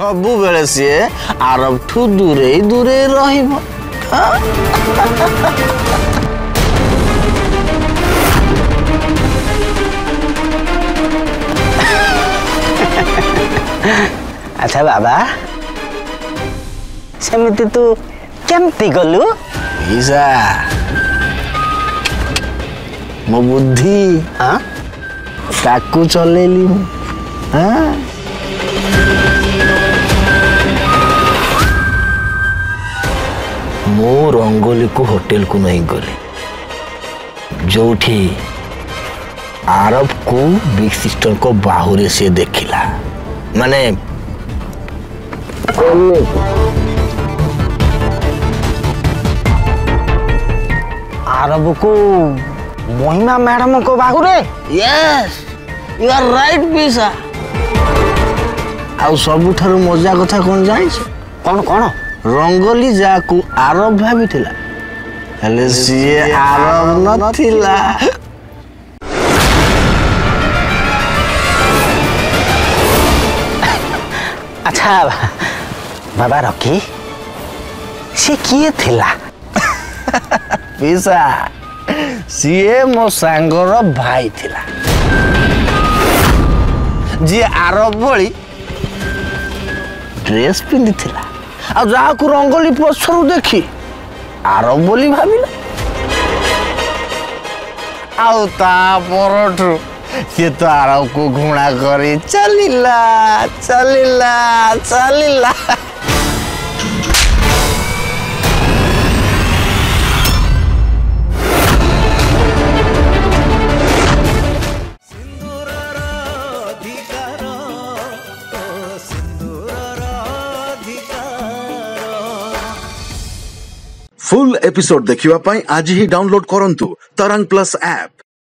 सबु बेले सी आरब ठू दूरे दूरे रहिबो। अच्छा बाबा सेमिति तू केमती गलु ईसा मो बुद्धि हाँ ताकू चलेली हाँ मो रंगोली को होटल को नहीं गली जो आरब को बिग सिस्टर को बाहुरे से देखिला माने आरब को महिमा मैडम को बाहुरे यस यू आर राइट पीसा आउ सबुठारु मजा कथा कोन जानि कौन कौन रंगोली जाकू आरब भाभी थिला हेले सिए आरब न थिला। अच्छा बाबा रखी से किए थिला पीसा सीए मो सांगर भाई थिला जी आरब भली ड्रेस पिंधि थिला आ जाकू रंगोली पछरु देखी आरब बोली भाबिला आउ ता परठु से तो आरब को घुणा करी चलिला चलिला चलिला। फुल एपिसोड देखिवा पाई आज ही डाउनलोड करंतु तरंग प्लस ऐप।